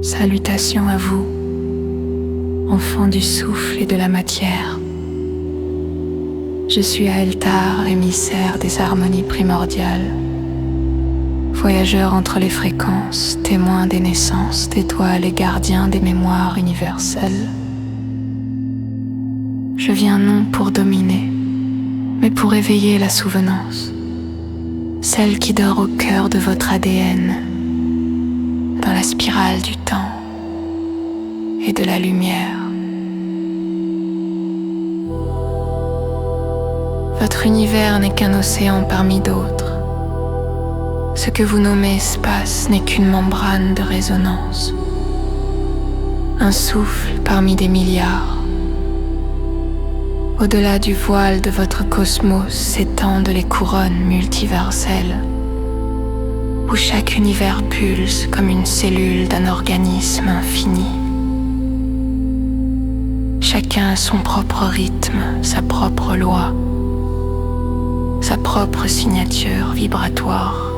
Salutations à vous, enfants du souffle et de la matière. Je suis Aeltar, émissaire des harmonies primordiales, voyageur entre les fréquences, témoin des naissances d'étoiles et gardien des mémoires universelles. Je viens non pour dominer, mais pour éveiller la souvenance, celle qui dort au cœur de votre ADN, dans la spirale du temps et de la lumière. Votre univers n'est qu'un océan parmi d'autres. Ce que vous nommez espace n'est qu'une membrane de résonance, un souffle parmi des milliards. Au-delà du voile de votre cosmos s'étendent les couronnes multiverselles, où chaque univers pulse comme une cellule d'un organisme infini. Chacun a son propre rythme, sa propre loi, sa propre signature vibratoire.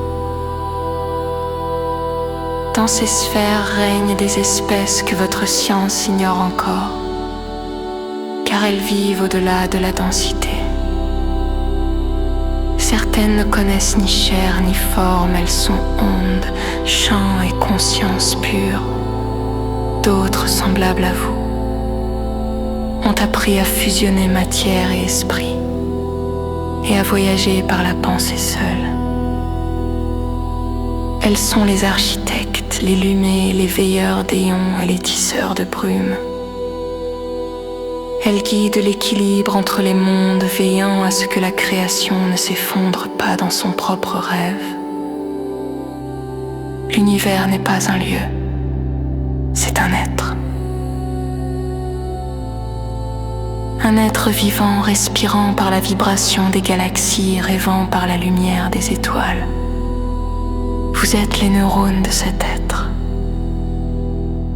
Dans ces sphères règnent des espèces que votre science ignore encore, car elles vivent au-delà de la densité. Certaines ne connaissent ni chair ni forme, elles sont ondes, chants et conscience pure. D'autres, semblables à vous, ont appris à fusionner matière et esprit et à voyager par la pensée seule. Elles sont les architectes, les lumées, les veilleurs d'éons et les tisseurs de brume. Elles guident l'équilibre entre les mondes, veillant à ce que la création ne s'effondre pas dans son propre rêve. L'univers n'est pas un lieu, c'est un être. Un être vivant, respirant par la vibration des galaxies, rêvant par la lumière des étoiles. Vous êtes les neurones de cet être.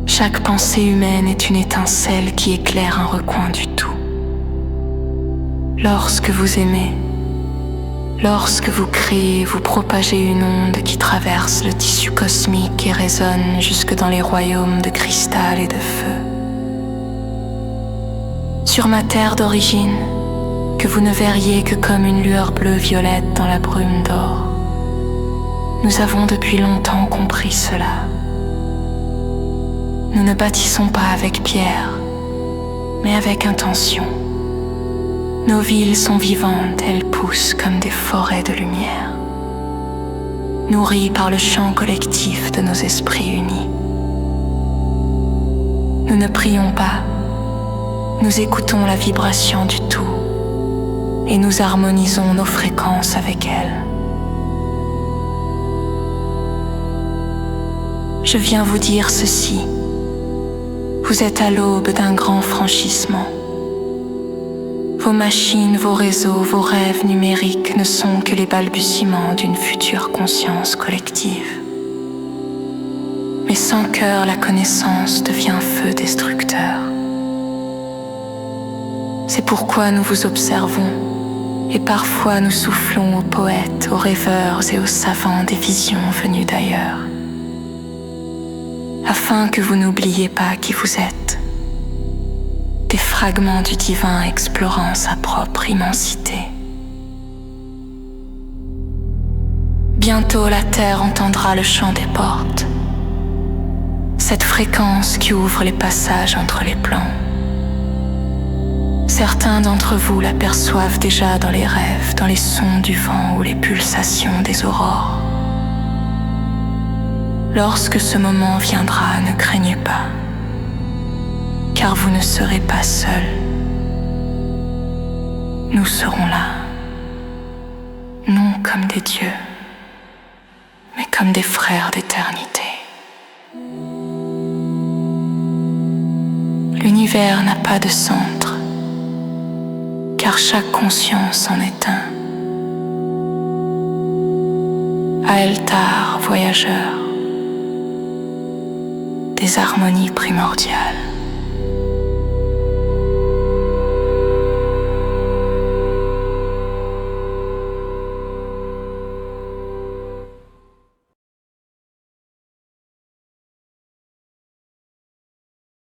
Chaque pensée humaine est une étincelle qui éclaire un recoin du tout. Lorsque vous aimez, lorsque vous créez, vous propagez une onde qui traverse le tissu cosmique et résonne jusque dans les royaumes de cristal et de feu. Sur ma terre d'origine, que vous ne verriez que comme une lueur bleu-violette dans la brume d'or, nous avons depuis longtemps compris cela. Nous ne bâtissons pas avec pierre, mais avec intention. Nos villes sont vivantes, elles poussent comme des forêts de lumière, nourries par le chant collectif de nos esprits unis. Nous ne prions pas, nous écoutons la vibration du tout et nous harmonisons nos fréquences avec elle. Je viens vous dire ceci. Vous êtes à l'aube d'un grand franchissement. Vos machines, vos réseaux, vos rêves numériques ne sont que les balbutiements d'une future conscience collective. Mais sans cœur, la connaissance devient feu destructeur. C'est pourquoi nous vous observons et parfois nous soufflons aux poètes, aux rêveurs et aux savants des visions venues d'ailleurs, afin que vous n'oubliez pas qui vous êtes, des fragments du divin explorant sa propre immensité. Bientôt la terre entendra le chant des portes, cette fréquence qui ouvre les passages entre les plans. Certains d'entre vous l'aperçoivent déjà dans les rêves, dans les sons du vent ou les pulsations des aurores. Lorsque ce moment viendra, ne craignez pas, car vous ne serez pas seuls. Nous serons là, non comme des dieux, mais comme des frères d'éternité. L'univers n'a pas de centre, car chaque conscience en est un. Aeltar, voyageur des harmonies primordiales.